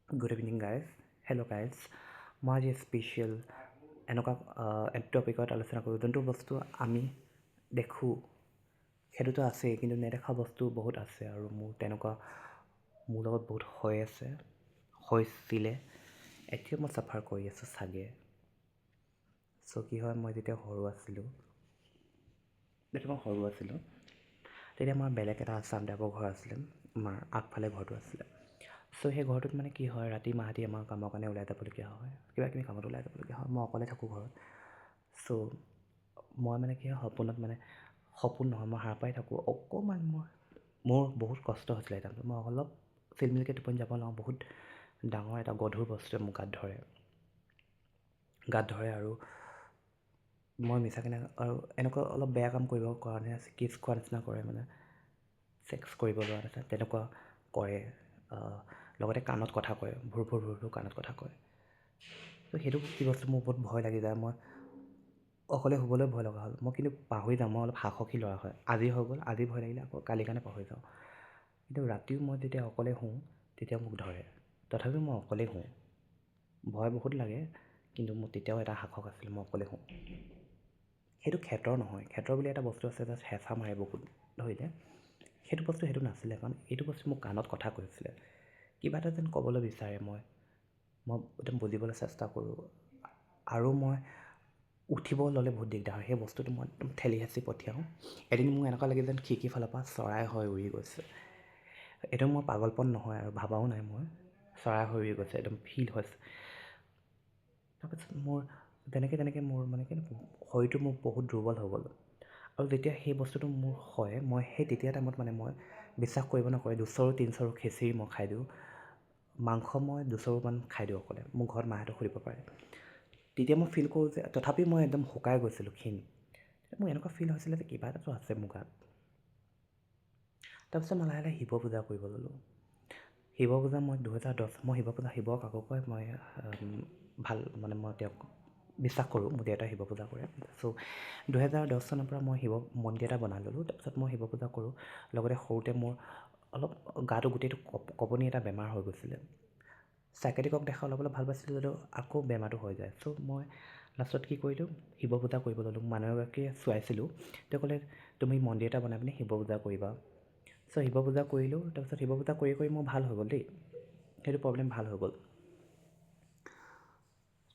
Good evening, guys. Hello, guys. মই আজি special এনেকুৱা টপিকত আলোচনা কৰোঁ যোনটো বস্তু আমি দেখোঁ সেইটোতো আছেই, কিন্তু নেদেখা বস্তু বহুত আছে আৰু মোৰ লগত বহুত হৈ আছে, হৈছিলে, এতিয়া মই চাফাৰ কৰি আছোঁ চাগে। চ' কি হয়, মই যেতিয়া সৰু আছিলোঁ তেতিয়া আমাৰ বেলেগ এটা আছাম টাইপৰ ঘৰ আছিলে, আমাৰ আগফালে ঘৰটো আছিলে। চ' সেই ঘৰটোত মানে কি হয়, ৰাতি মাহঁতি আমাৰ কামৰ কাৰণে ওলাই যাবলগীয়া হয়, কিবাকিবি কামত ওলাই যাবলগীয়া হয়, মই অকলে থাকোঁ ঘৰত। চ' মই মানে কি হয়, সপোন নহয়, মই সাৰ পাই থাকোঁ অকণমান। মোৰ বহুত কষ্ট হৈছিলে টাইমটো, মই অলপ চিলমিলকৈ টোপনি যাব নোৱাৰোঁ, বহুত ডাঙৰ এটা গধুৰ বস্তুৱে মোক গাত ধৰে আৰু মই মিছাকৈ আৰু এনেকুৱা অলপ বেয়া কাম কৰিব কাৰণে কিছ খোৱা নিচিনা কৰে, মানে ছেক্স কৰিব লোৱা নিচিনা তেনেকুৱা কৰে। লগতে কাণত কথা কয়, ভুৰ ভুৰ কাণত কথা কয়। ত' সেইটো কি বস্তু মোৰ বহুত ভয় লাগি যায়, মই অকলে শুবলৈ ভয় লগা হ'ল। মই কিন্তু পাহৰি যাওঁ, মই অলপ সাহসী ল'ৰা হয়। আজি হৈ গ'ল, আজি ভয় লাগিলে আকৌ কালিৰ কাৰণে পাহৰি যাওঁ। কিন্তু ৰাতিও মই যেতিয়া অকলে শুওঁ তেতিয়া মোক ধৰে, তথাপিও মই অকলেই শুওঁ। ভয় বহুত লাগে, কিন্তু মোৰ তেতিয়াও এটা সাহস আছিল, মই অকলে শুওঁ। সেইটো ক্ষেতৰ নহয়, ক্ষেতৰ বুলি এটা বস্তু আছে জাষ্ট হেঁচা মাৰে বহুত ধৰিলে। সেইটো নাছিলে, কাৰণ এইটো বস্তু মোক কাণত কথা কৈছিলে, কিবা এটা যেন ক'বলৈ বিচাৰে। মই একদম বুজিবলৈ চেষ্টা কৰোঁ, আৰু মই উঠিব ল'লে বহুত দিগদাৰ হয়। সেই বস্তুটো মই একদম ঠেলি হেঁচি পঠিয়াওঁ। এদিন মোৰ এনেকুৱা লাগে যেন খিৰিকীৰ ফালৰ পৰা চৰাই হৈ উৰি গৈছে। এইটো মোৰ পাগলপন নহয় আৰু ভাবাও নাই, মই চৰাই হৈ উৰি গৈছে, একদম ফিল হৈছে। তাৰপিছত মোৰ তেনেকৈ মোৰ মানে কি শৰীৰটো মোৰ বহুত দুৰ্বল হৈ গ'ল। আৰু যেতিয়া সেই বস্তুটো মোৰ হয়, মই সেই তেতিয়া টাইমত মানে মই বিশ্বাস কৰিব নকৰে 2 চৰু 3 চৰু খিচিৰি মই খাই দিওঁ, মাংস মই 2 চৰুমান খাই দিওঁ অকলে। মোৰ ঘৰত মাহঁতে সুধিব পাৰে। তেতিয়া মই ফিল কৰোঁ যে তথাপি মই একদম শুকাই গৈছিলোঁ, ক্ষীণ। মোৰ এনেকুৱা ফিল হৈছিলে যে কিবা এটাতো আছে মোৰ গাত। তাৰপিছত মই লাহে লাহে শিৱ পূজা কৰিব ল'লোঁ। শিৱ পূজা মই 2010 মই শিৱক আগৰ পৰাই মই মই তেওঁক বিশ্বাস কৰোঁ, মোৰ দেউতাই শিৱ পূজা কৰে। চ' 2010 চনৰ পৰা মই শিৱ মন্দিৰ এটা বনাই ল'লোঁ। তাৰপিছত মই শিৱ পূজা কৰোঁ। লগতে সৰুতে মোৰ অলপ গাটো গোটেইটো কঁপনি এটা বেমাৰ হৈ গৈছিলে। চাইকেটিকক দেখাই অলপ ভাল পাইছিলোঁ যদিও আকৌ বেমাৰটো হৈ যায়। চ' মই লাষ্টত কি কৰিলোঁ, শিৱ পূজা কৰিব ল'লোঁ। মানুহ এগৰাকীয়ে চোৱাইছিলোঁ, তেওঁ ক'লে তুমি মন্দিৰ এটা বনাই পিনি শিৱ পূজা কৰিবা। চ' শিৱ পূজা কৰিলোঁ। তাৰপিছত শিৱ পূজা কৰি মোৰ ভাল হৈ গ'ল দেই, সেইটো প্ৰব্লেম ভাল হৈ গ'ল।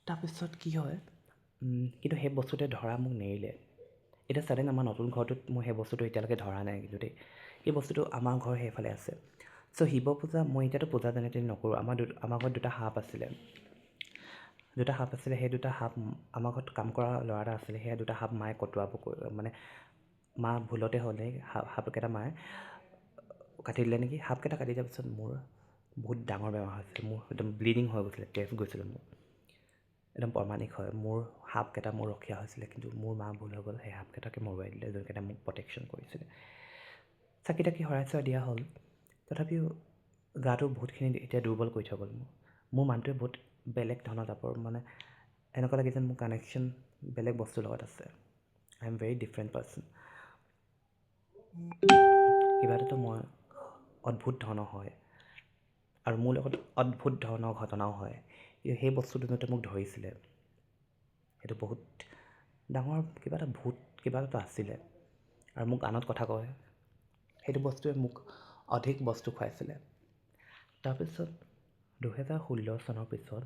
তাৰপিছত কি হয়, কিন্তু সেই বস্তুটোৱে ধৰা মোক নেৰিলে। এতিয়া ছাডেন আমাৰ নতুন ঘৰটোত মোৰ সেই বস্তুটো এতিয়ালৈকে ধৰা নাই কিন্তু দেই, সেই বস্তুটো আমাৰ ঘৰ সেইফালে আছে। চ' শিৱ পূজা মই এতিয়াতো পূজা যেনে তেনে নকৰোঁ। আমাৰ ঘৰত 2টা সাপ আছিলে, সেই 2টা সাপ আমাৰ ঘৰত কাম কৰা ল'ৰা এটা আছিলে, সেই 2টা সাপ মায়ে কটোৱাব, মানে মা ভুলতে হ'লে সাপকেইটা মায়ে কাটি দিলে নেকি। সাপকেইটা কাটি দিয়াৰ পিছত মোৰ বহুত ডাঙৰ বেমাৰ হৈছিলে, মোৰ একদম ব্লিডিং হৈ গৈছিলে, তেজ গৈছিলে মোৰ, একদম প্ৰমাণিক হয়। মোৰ সাপকেইটা মোৰ ৰখীয়া হৈছিলে, কিন্তু মোৰ মা ভুল হৈ গ'ল, সেই সাপকেইটাকে মৰুৱাই দিলে, যোনকেইটা মোক প্ৰটেকশ্যন কৰিছিলে। চাকি তাকি শৰাই চৰাই দিয়া হ'ল, তথাপিও গাটো বহুতখিনি এতিয়া দুৰ্বল কৰি থৈ গ'ল। মোৰ মানুহটোৱে বহুত বেলেগ ধৰণৰ টাইপৰ, মানে এনেকুৱা লাগে যেন মোৰ কানেকশ্যন বেলেগ বস্তুৰ লগত আছে। I am very different person. কিবা এটাতো মই অদ্ভুত ধৰণৰ হয়, আৰু মোৰ লগত অদ্ভুত ধৰণৰ ঘটনাও হয়। সেই বস্তুটো যোনটো মোক ধৰিছিলে, সেইটো বহুত ডাঙৰ কিবা এটা ভূত, কিবা এটা আছিলে, আৰু মোক আনত কথা কয়। সেইটো বস্তুৱে মোক অধিক বস্তু খুৱাইছিলে। তাৰপিছত 2016 চনৰ পিছত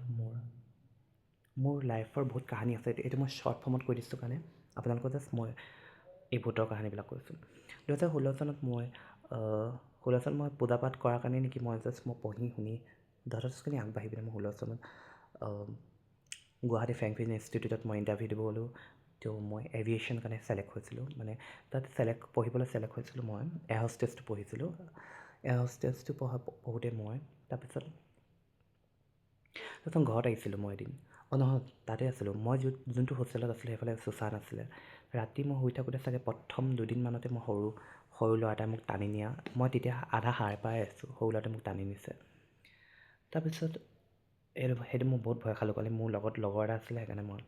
মোৰ লাইফৰ বহুত কাহিনী আছে। এইটো মই শ্বৰ্ট ফৰ্মত কৈ দিছোঁ কাৰণে আপোনালোকৰ জাষ্ট মই এই ভূতৰ কাহিনীবিলাক কৈছোঁ। 2016 চনত মই পূজা পাঠ কৰাৰ কাৰণে নেকি, মই পঢ়ি শুনি যথেষ্টখিনি আগবাঢ়ি পিনে মই 16 চনত গুৱাহাটী ফ্ৰেংকলিন ইনষ্টিটিউটত মই ইণ্টাৰভিউ দিব গ'লোঁ। তো মই এভিয়েশ্যন কাৰণে ছেলেক্ট হৈছিলোঁ, মানে তাত পঢ়িবলৈ ছেলেক্ট হৈছিলোঁ। মই এয়াৰ হোষ্টেজটো পঢ়িছিলোঁ। এয়াৰ হোষ্টেজটো পঢ়োঁতে মই তাৰপিছত ঘৰত আহিছিলোঁ মই এদিন, নহয় তাতে আছিলোঁ মই, যোনটো হোষ্টেলত আছিলোঁ সেইফালে শোচান আছিলে। ৰাতি মই শুই থাকোঁতে চাগে প্ৰথম 2 দিনমানতে মই সৰু ল'ৰা এটাই মোক টানি নিয়া, মই তেতিয়া আধা সাৰ পাই আছোঁ, সৰু ল'ৰাটোৱে মোক টানি নিছে। তাৰপিছত সেইটো মই বহুত ভয় খালোঁ, কাৰণ মোৰ লগত লগৰ এটা আছিলে, সেইকাৰণে মই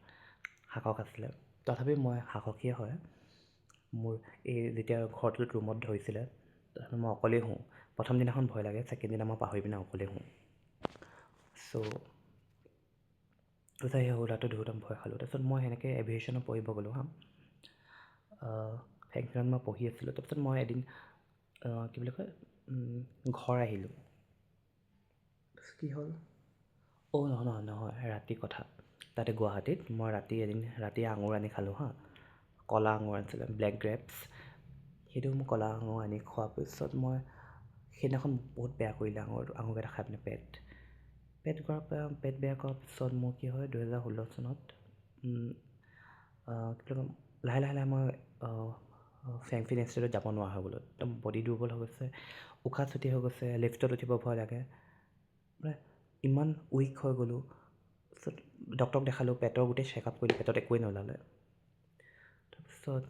সাহস আছিলে। তথাপি মই সাহসীয়ে হয়। মোৰ যেতিয়া ঘৰটোত ৰুমত ধৰিছিলে, তাৰপিছত মই অকলেই শুওঁ। প্ৰথম দিনাখন ভয় লাগে, ছেকেণ্ড দিনা মই পাহৰি পিনে অকলেই শুওঁ। ছ' তাৰপিছত সেই উৰাটো ধৰোঁতে ভয় খালোঁ। তাৰপিছত মই সেনেকৈ এভিয়েশ্যনত পঢ়িব গ'লোঁ হা। ফ্ৰেংকফাৰ্টত মই পঢ়ি আছিলোঁ। তাৰপিছত মই এদিন কি বুলি কয় ঘৰ আহিলোঁ। কি হ'ল নহয় ৰাতি কথা। তাতে গুৱাহাটীত মই ৰাতি আঙুৰ আনি খালোঁ হা। কলা আঙুৰ আনিছিলে, ব্লেক গ্ৰেপছ। সেইটো মই কলা আঙুৰ আনি খোৱাৰ পিছত মই সেইদিনাখন বহুত বেয়া কৰিলে আঙুৰকেইটা খাই পিনে পেট বেয়া কৰাৰ পিছত মোৰ কি হয় 2016 চনত কি বুলি কয় লাহে লাহে মই ফ্ৰেংকফিন ইনষ্টিটিউটত যাব নোৱাৰা হৈ গ'লোঁ। একদম বডি দুৰ্বল হৈ গৈছে, উশাহ চুটি হৈ গৈছে, লিফ্টত উঠিব ভয় লাগে, মানে ইমান উইক হৈ গ'লোঁ। তাৰপিছত ডক্টৰক দেখালোঁ, পেটৰ গোটেই চেকআপ কৰিলোঁ, পেটত একোৱেই নোলালে। তাৰপিছত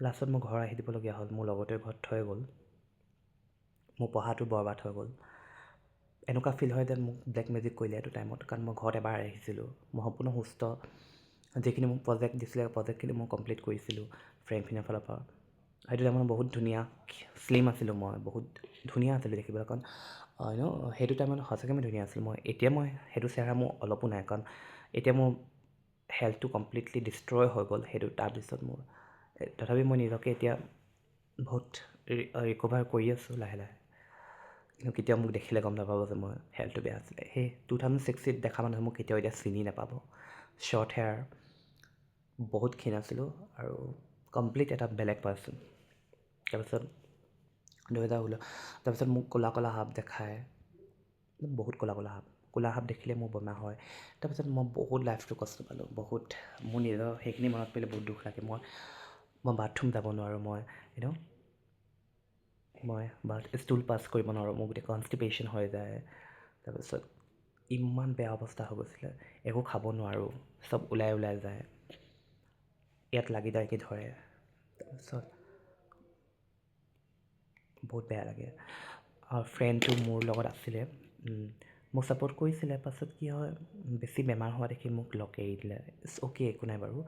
লাষ্টত মই ঘৰ আহি দিবলগীয়া হ'ল। মোৰ লগৰটোৱে ঘৰত থৈ গ'ল। মোৰ পঢ়াটো বৰবাদ হৈ গ'ল। এনেকুৱা ফিল হয় যেন মোক ব্লেক মেজিক কৰিলে এইটো টাইমত, কাৰণ মই ঘৰত এবাৰ আহিছিলোঁ, মই সম্পূৰ্ণ সুস্থ। যিখিনি মোক প্ৰজেক্ট দিছিলে প্ৰজেক্টখিনি মই কমপ্লিট কৰিছিলোঁ ফ্ৰেংকফিনৰ ফালৰ পৰা। সেইটো টাইমত বহুত ধুনীয়া শ্লিম আছিলোঁ, মই বহুত ধুনীয়া আছিলোঁ দেখিবলৈ, কাৰণ সেইটো টাইমত সঁচাকৈ মই ধুনীয়া আছিলোঁ। এতিয়া সেইটো চেহেৰা মোৰ অলপো নাই, কাৰণ এতিয়া মোৰ হেল্থটো কমপ্লিটলি ডিষ্ট্ৰয় হৈ গ'ল। সেইটো তাৰপিছত মোৰ তথাপি মই নিজকে এতিয়া বহুত ৰিকভাৰ কৰি আছোঁ লাহে লাহে। কিন্তু কেতিয়াও মোক দেখিলে গম নাপাব যে মই হেল্থটো বেয়া আছিলে। সেই 2016 দেখা মানুহে মোক কেতিয়াও এতিয়া চিনি নাপাব। শ্বৰ্ট হেয়াৰ, বহুত ক্ষীণ আছিলোঁ আৰু কমপ্লিট এটা বেলেগ পাৰ্চন। তাৰপিছত 2016 তাৰপিছত মোক ক'লা সাপ দেখায়, বহুত ক'লা সাপ দেখিলে মোৰ বেমাৰ হয়। তাৰপিছত মই বহুত লাইফটো কষ্ট পালোঁ, বহুত। মোৰ নিজৰ সেইখিনি মনত পৰিলে বহুত দুখ লাগে। মই বাথৰুম যাব নোৱাৰোঁ, মই ষ্টুল পাছ কৰিব নোৱাৰোঁ, মোৰ গোটেই কনষ্টিপেশ্যন হৈ যায়। তাৰপিছত ইমান বেয়া অৱস্থা হৈ গৈছিলে, একো খাব নোৱাৰোঁ, চব ওলাই যায়, ইয়াত লাগি ধৰে। তাৰপিছত বহুত বেয়া লাগে। ফ্ৰেণ্ডটো মোৰ লগত আছিলে, মোক ছাপোৰ্ট কৰিছিলে। পাছত কি হয়, বেছি বেমাৰ হোৱা দেখি মোক লগ এৰি দিলে। ইটছ অ'কে, একো নাই বাৰু,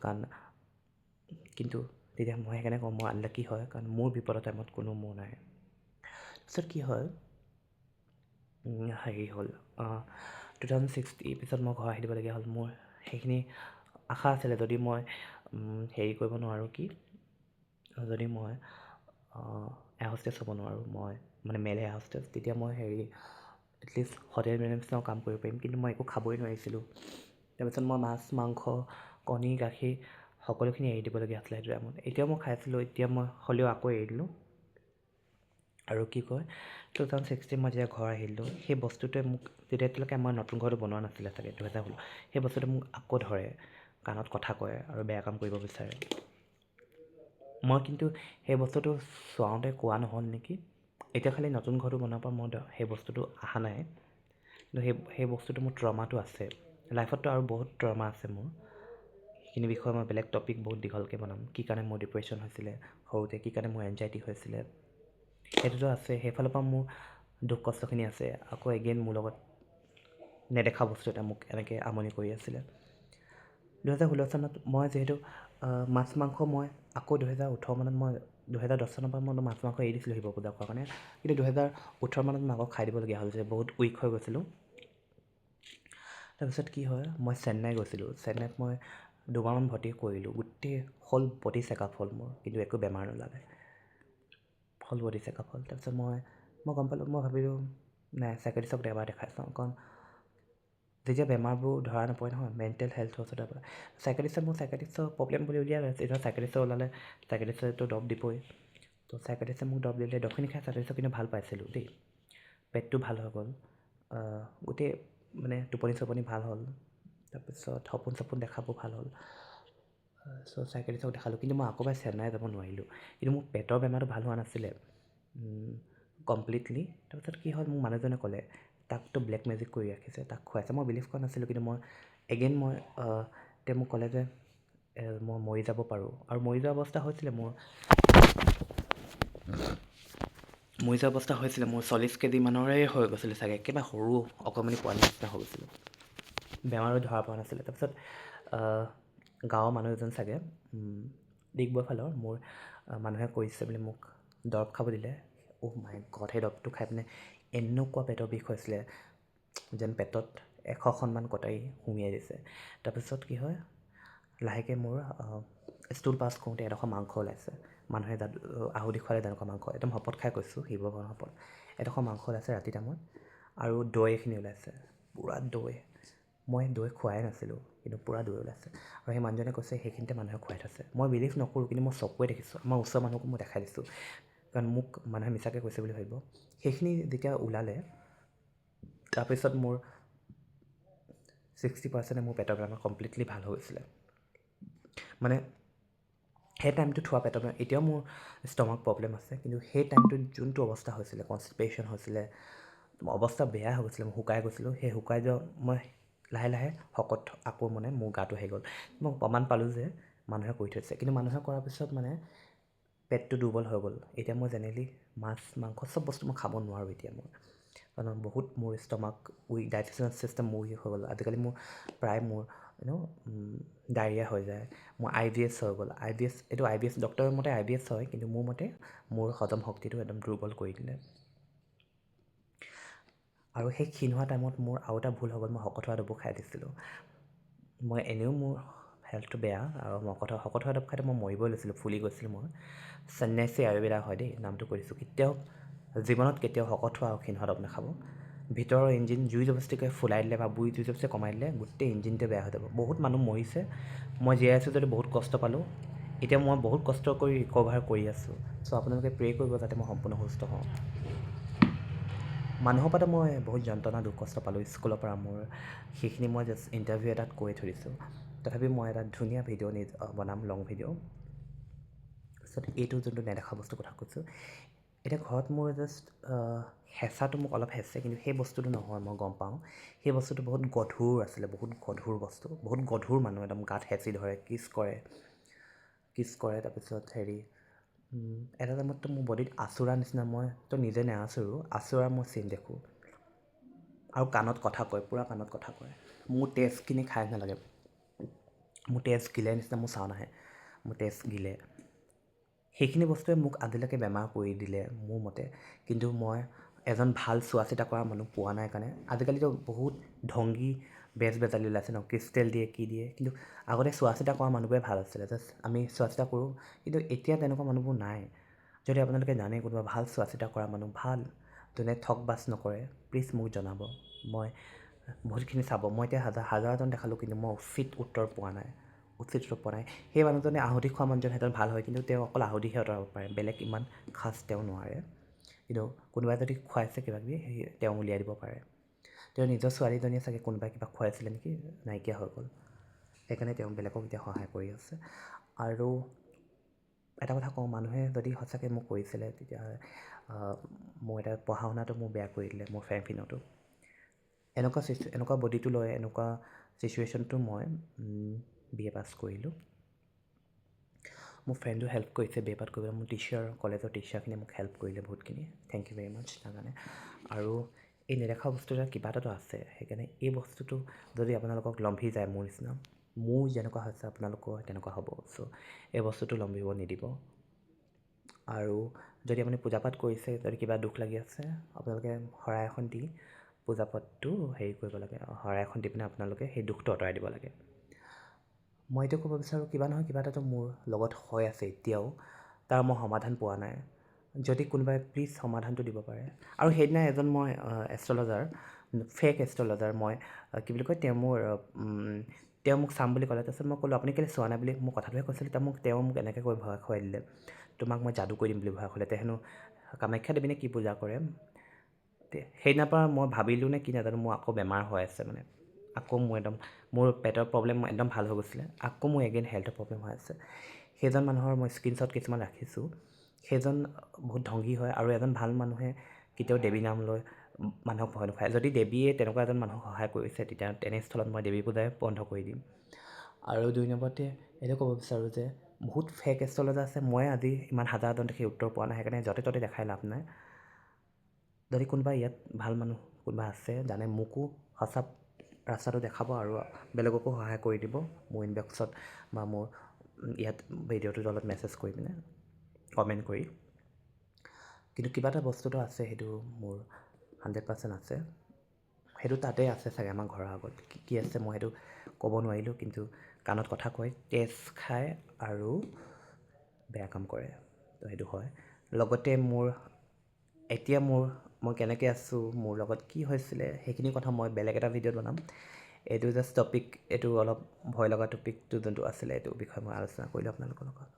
কাৰণ কিন্তু তেতিয়া মই সেইকাৰণে কওঁ মই আনলাকি হয়, কাৰণ মোৰ বিপদৰ টাইমত কোনো মোৰ নাই। তাৰপিছত কি হয়, হেৰি হ'ল 2060 পিছত মই ঘৰ আহি দিবলগীয়া হ'ল। মোৰ সেইখিনি আশা আছিলে, যদি মই হেৰি কৰিব নোৱাৰোঁ, যদি মই এয়াৰ হোষ্টেছ হ'ব নোৱাৰোঁ, মই মানে মেল এয়াৰ হোষ্টেছ, তেতিয়া মই এটলিষ্ট হোটেল মেনেজমেণ্টৰ কাম কৰিব পাৰিম। কিন্তু মই একো খাবই নোৱাৰিছিলোঁ। তাৰপিছত মই মাছ, মাংস, কণী, গাখীৰ সকলোখিনি এৰি দিবলগীয়া হৈছিলে সেইটো টাইমত। এতিয়াও মই খাইছিলোঁ, এতিয়া মই হ'লেও আকৌ এৰি দিলোঁ। আৰু কি কয় 2016 মই যেতিয়া ঘৰ আহিলোঁ, সেই বস্তুটোৱে মোক, তেতিয়ালৈকে মই নতুন ঘৰটো বনোৱা নাছিলে চাগে 2016, সেই বস্তুটোৱে মোক আকৌ ধৰে, কাণত কথা কয় আৰু বেয়া কাম কৰিব বিচাৰে। মই কিন্তু সেই বস্তুটো চোৱাওঁতে কোৱা নহ'ল নেকি। এতিয়া খালি নতুন ঘৰটো বনোৱাৰ পৰা মই সেই বস্তুটো অহা নাই, কিন্তু সেই বস্তুটো মোৰ ট্ৰমাটো আছে। লাইফততো আৰু বহুত ট্ৰমা আছে মোৰ, সেইখিনি বিষয়ে মই বেলেগ টপিক বহুত দীঘলকৈ বনাম। কি কাৰণে মোৰ ডিপ্ৰেশ্যন হৈছিলে সৰুতে, কি কাৰণে মোৰ এনজাইটি হৈছিলে, সেইটোতো আছে। সেইফালৰ পৰা মোৰ দুখ কষ্টখিনি আছে। আকৌ এগেইন মোৰ লগত নেদেখা বস্তু এটা মোক এনেকৈ আমনি কৰি আছিলে। 2016 চনত মই যিহেতু মাছ মাংস, মই আকৌ 2018 মানত, মই 2010 চনৰ পৰা মই মাছ মাংস এৰি দিছিলোঁ শিৱ পূজা খোৱাৰ কাৰণে। কিন্তু 2018 মানত মই আকৌ খাই দিবলগীয়া হ'ল, যে বহুত উইক হৈ গৈছিলোঁ। তাৰপিছত কি হয়, মই চেন্নাই গৈছিলোঁ। চেন্নাইত মই দুবাৰমান ভৰ্তি কৰিলোঁ, গোটেই হ'ল বডি চেকআপ হ'ল মোৰ, কিন্তু একো বেমাৰ নোলালে, হ'ল বডি চেকআপ হ'ল। তাৰপিছত মই গম পালোঁ, মই ভাবিলোঁ নাই চাইকেট্ৰিষ্টক এবাৰ দেখাই চাওঁ, কাৰণ যেতিয়া বেমাৰবোৰ ধৰা নপৰে নহয়, মেণ্টেল হেল্থৰ ওচৰতে পৰে। চাইকেট্ৰিষ্টৰ প্ৰব্লেম বুলি উলিয়াই লৈছে। এতিয়া চাইকেট্ৰিষ্টৰ ওলালে, চাইকেট্ৰিষ্টেতো দৰৱ দিবই। তো চাইকেট্ৰিষ্টে মোক দৰৱ দিলে, দৰৱখিনি খাই চাইকেট্ৰিষ্টৰ কিন্তু ভাল পাইছিলোঁ দেই, পেটটো ভাল হৈ গ'ল, গোটেই মানে টোপনি চোপনি ভাল হ'ল। তাৰপিছত সপোন দেখাবোৰ ভাল হ'ল। চ' চাইকেট্ৰিষ্টক দেখালোঁ, কিন্তু মই আকৌ এবাৰ চেন্নাই যাব নোৱাৰিলোঁ। কিন্তু মোৰ পেটৰ বেমাৰটো ভাল হোৱা নাছিলে কমপ্লিটলি। তাৰপিছত কি হ'ল, মোক মানুহজনে ক'লে তাকতো ব্লেক মেজিক কৰি ৰাখিছে, তাক খুৱাইছে। মই বিলিভ কৰা নাছিলোঁ, কিন্তু তেওঁ মোক ক'লে যে মই মৰি যাব পাৰোঁ, আৰু মৰি যোৱা অৱস্থা হৈছিলে মোৰ। মোৰ 40 কেজি মানৰে হৈ গৈছিলে চাগে, একেবাৰে সৰু অকণমানি পোৱালি নিচিনা হৈ গৈছিলোঁ, বেমাৰো ধৰা পৰা নাছিলে। তাৰপিছত গাঁৱৰ মানুহ এজন চাগে ডিগবৈ ফালৰ মোৰ মানুহে কৰিছে বুলি মোক দৰৱ খাব দিলে। অহ মাই গড, সেই দৰৱটো খাই পিনে এনেকুৱা পেটৰ বিষ হৈছিলে, যেন পেটত 100খনমান কটাৰী সুমিয়াই দিছে। তাৰপিছত কি হয়, লাহেকৈ মোৰ ষ্টুল পাছ কৰোঁতে এডোখৰ মাংস ওলাইছে। মানুহে আহুতি খোৱালে তেনেকুৱা মাংস, একদম শপত খাই কৈছোঁ, শিৱ বাবাৰ শপত। এডোখৰ মাংস ওলাইছে ৰাতি টাইমত, আৰু দৈ এখিনি ওলাইছে, পূৰা দৈ। মই দৈ খোৱাই নাছিলোঁ, কিন্তু পূৰা দৈ ওলাইছে। আৰু সেই মানুহজনে কৈছে সেইখিনিতে মানুহে খুৱাই থৈছে। মই বিলিভ নকৰোঁ, কিন্তু মই চকুৱে দেখিছোঁ। আমাৰ ওচৰৰ মানুহকো মই দেখাই দিছোঁ, কাৰণ মোক মানুহে মিছাকৈ কৈছে বুলি ভাবিব। সেইখিনি যেতিয়া ওলালে, তাৰপিছত মোৰ 60% মোৰ পেটৰ বেমাৰ কমপ্লিটলি ভাল হৈ গৈছিলে। মানে সেই টাইমটোত হোৱা পেটৰ বেমাৰ, এতিয়াও মোৰ ষ্টমাক প্ৰব্লেম আছে, কিন্তু সেই টাইমটোত যোনটো অৱস্থা হৈছিলে, কনষ্টিপেশ্যন হৈছিলে, অৱস্থা বেয়া হৈ গৈছিলে, মই শুকাই গৈছিলোঁ। সেই শুকাই যোৱা মই লাহে লাহে শকত আকৌ মানে মোৰ গাটো আহি গ'ল। মই প্ৰমাণ পালোঁ যে মানুহে কৰি থৈছে, কিন্তু মানুহে কৰাৰ পিছত মানে পেটটো দুৰ্বল হৈ গ'ল। এতিয়া মই জেনেৰেলি মাছ মাংস চব বস্তু মই খাব নোৱাৰোঁ এতিয়া মই, কাৰণ বহুত মোৰ ষ্টমাক উইক, ডাইজেশ্যন চিষ্টেম মোৰ উইক হৈ গ'ল। আজিকালি মোৰ প্ৰায় মোৰ ডায়েৰিয়া হৈ যায়। মোৰ IBS হৈ গ'ল। এইটো IBS ডক্টৰৰ মতে IBS হয়, কিন্তু মোৰ মতে মোৰ হজম শক্তিটো একদম দুৰ্বল কৰি দিলে। আৰু সেই ক্ষীণ হোৱা টাইমত মোৰ আৰু এটা ভুল হৈ গ'ল, মই শকত হোৱা দৰবো খাই দিছিলোঁ। মই এনেও মোৰ হেল্থটো বেয়া, আৰু মই শকত হোৱা দৰব খাইতো মই মৰিবই লৈছিলোঁ, ফুলি গৈছিলোঁ মই। সন্ন্যাসী আয়ুৰ্বেদা হয় দেই, নামটো কৈ দিছোঁ। কেতিয়াও জীৱনত কেতিয়াও শকত হোৱা আৰু ক্ষীণ হোৱা দৰব নাখাব। ভিতৰৰ ইঞ্জিন জুই জবস্তিকৈ ফুলাই দিলে বা জুই জবস্তিকৈ কমাই দিলে গোটেই ইঞ্জিনটোৱে বেয়া হৈ যাব। বহুত মানুহ মৰিছে, মই জীয়াই আছোঁ যদি বহুত কষ্ট পালোঁ। এতিয়া মই বহুত কষ্ট কৰি ৰিকভাৰ কৰি আছোঁ। চ' আপোনালোকে প্ৰে' কৰিব যাতে মই সম্পূৰ্ণ সুস্থ হওঁ। মানুহৰ পৰা মই বহুত যন্ত্ৰণা দুখ কষ্ট পালোঁ স্কুলৰ পৰা। মোৰ সেইখিনি মই জাষ্ট ইণ্টাৰভিউ এটাত কৈ থৈ দিছোঁ। তথাপি মই এটা ধুনীয়া ভিডিঅ' বনাম, লং ভিডিঅ'। তাৰপিছত এইটো যোনটো নেদেখা বস্তুৰ কথা কৈছোঁ, এতিয়া ঘৰত মোৰ জাষ্ট হেঁচাটো মোক অলপ হেঁচে, কিন্তু সেই বস্তুটো নহয়, মই গম পাওঁ। সেই বস্তুটো বহুত গধুৰ আছিলে, বহুত গধুৰ বস্তু, বহুত গধুৰ মানুহ, একদম গাত হেঁচি ধৰে, কিছ কৰে। তাৰপিছত এটা টাইমততো মোৰ বডিত আঁচোৰা নিচিনা, মইতো নিজে নেআঁচোৰো, আঁচোৰা মই চিন দেখোঁ। আৰু কাণত কথা কয়, পূৰা কাণত কথা কয়। মোৰ তেজখিনি খাই নালাগে, মোৰ তেজ গিলে নিচিনা মোৰ চাউণ্ড আহে, মোৰ তেজ গিলে। সেইখিনি বস্তুৱে মোক আজিলৈকে বেমাৰ কৰি দিলে মোৰ মতে। কিন্তু মই এজন ভাল চোৱা চিতা কৰা মানুহ পোৱা নাই কাৰণে, আজিকালিতো বহুত ঢংগী বেজালি ওলাইছে ন, ক্ৰিষ্টেল দিয়ে, কি দিয়ে, কিন্তু আগতে চোৱা চিতা কৰা মানুহবোৰে ভাল আছিলে। জাষ্ট আমি চোৱা চিতা কৰোঁ, কিন্তু এতিয়া তেনেকুৱা মানুহবোৰ নাই। যদি আপোনালোকে জানে কোনোবা ভাল চোৱা চিতা কৰা মানুহ, ভাল, যোনে ঠগ বাজ নকৰে, প্লিজ মোক জনাব। মই বহুতখিনি চাব, মই এতিয়া হাজাৰজন দেখালোঁ, কিন্তু মই উচিত উত্তৰ পোৱা নাই। সেই মানুহজনে আহুতি খোৱা মানুহজন সিহঁতৰ ভাল হয়, কিন্তু তেওঁ অকল আহুতিহে আঁতৰাব পাৰে, বেলেগ ইমান খাচ তেওঁ নোৱাৰে। কিন্তু কোনোবাই যদি খুৱাইছে কিবাকিবি, তেওঁ উলিয়াই দিব পাৰে। তেওঁৰ নিজৰ ছোৱালীজনীয়ে চাগে কোনোবাই কিবা খুৱাইছিলে নেকি, নাইকিয়া হৈ গ'ল। সেইকাৰণে তেওঁ বেলেগক এতিয়া সহায় কৰি আছে। আৰু এটা কথা কওঁ, মানুহে যদি সঁচাকৈ মোক কৰিছিলে, তেতিয়াহ'লে মোৰ এটা পঢ়া শুনাটো মোৰ বেয়া কৰি দিলে, মোৰ ফ্ৰেংকফিনতো। এনেকুৱা বডিটো লৈ, এনেকুৱা চিচুৱেশ্যনটো মই BA পাছ কৰিলোঁ। মোৰ ফ্ৰেণ্ডো হেল্প কৰিছে BA পাছ কৰিবলৈ, মোৰ কলেজৰ টিচাৰখিনিয়ে মোক হেল্প কৰিলে বহুতখিনি, থেংক ইউ ভেৰি মাছ তাৰ কাৰণে। আৰু এই নেদেখা বস্তু এটা কিবা এটাতো আছে, সেইকাৰণে এই বস্তুটো যদি আপোনালোকক লম্ভি যায় মোৰ নিচিনা, মোৰ যেনেকুৱা হৈছে আপোনালোকৰ তেনেকুৱা হ'ব। চ' এই বস্তুটো লম্ভিব নিদিব। আৰু যদি আপুনি পূজা পাঠ কৰিছে, যদি কিবা দুখ লাগি আছে, আপোনালোকে শৰাই এখন দি পূজা পাঠটো কৰিব লাগে, শৰাই এখন দি পিনে আপোনালোকে সেই দুখটো আঁতৰাই দিব লাগে। মই এইটো ক'ব বিচাৰোঁ, কিবা নহয় কিবা এটাতো মোৰ লগত হৈ আছে এতিয়াও, তাৰ মই সমাধান পোৱা নাই। যদি কোনোবাই প্লিজ সমাধানটো দিব পাৰে। আৰু সেইদিনা এজন মই এষ্ট্ৰলজাৰ, ফেক এষ্ট্ৰলজাৰ, মই কি বুলি কয়, তেওঁ মোক চাম বুলি ক'লে। তাৰপিছত মই ক'লোঁ আপুনি কেলৈ চোৱা নাই বুলি, মই কথাটোহে কৈছিলোঁ। তেওঁ মোক এনেকৈ কৈ ভয় খুৱাই দিলে, তোমাক মই যাদু কৰি দিম বুলি ভয় খুৱালে। তেওঁ হেনো কামাখ্যা দেৱীনে কি পূজা কৰে। সেইদিনাৰ পৰা মই ভাবিলোঁ নে কি নাজানো, মোৰ আকৌ বেমাৰ হৈ আছে। মানে আকৌ মোৰ পেটৰ প্ৰব্লেম একদম ভাল হৈ গৈছিলে, আকৌ মোৰ এগেইন হেল্থৰ প্ৰব্লেম হৈ আছে। সেইজন মানুহৰ মই স্ক্ৰীনশ্বট কিছুমান ৰাখিছোঁ। সেইজন বহুত ঢংগী হয়, আৰু এজন ভাল মানুহে কেতিয়াও দেৱী নাম লৈ মানুহক ভয় নোখুৱায়। যদি দেৱীয়ে তেনেকুৱা এজন মানুহক সহায় কৰিছে, তেতিয়া তেনেস্থলত মই দেৱী পূজাই বন্ধ কৰি দিম। আৰু 2 নম্বৰতে এইটো ক'ব বিচাৰোঁ যে বহুত ফেক এষ্ট্ৰলজাৰ আছে, মই আজি ইমান হাজাৰজন দেখি উত্তৰ পোৱা নাই, সেইকাৰণে য'তে ত'তে দেখাই লাভ নাই। যদি কোনোবা ইয়াত ভাল মানুহ কোনোবা আছে, জানে, মোকো সঁচা ৰাস্তাটো দেখাব আৰু বেলেগকো সহায় কৰি দিব, মোৰ ইনবক্সত বা মোৰ ইয়াত ভিডিঅ'টোৰ তলত মেছেজ কৰি পিনে, কমেণ্ট কৰি। কিন্তু কিবা এটা বস্তুটো আছে, সেইটো মোৰ 100% আছে, সেইটো তাতে আছে চাগে আমাৰ ঘৰৰ আগত। কি কি আছে মই সেইটো ক'ব নোৱাৰিলোঁ, কিন্তু কাণত কথা কয়, তেজ খায় আৰু বেয়া কাম কৰে। তো সেইটো হয়। লগতে এতিয়া মই কেনেকৈ আছোঁ, মোৰ লগত কি হৈছিলে, সেইখিনি কথা মই বেলেগ এটা ভিডিঅ'ত বনাম। এইটো জাষ্ট টপিক, এইটো অলপ ভয় লগা টপিকটো যোনটো আছিলে, এইটো বিষয়ে মই আলোচনা কৰিলোঁ আপোনালোকৰ লগত।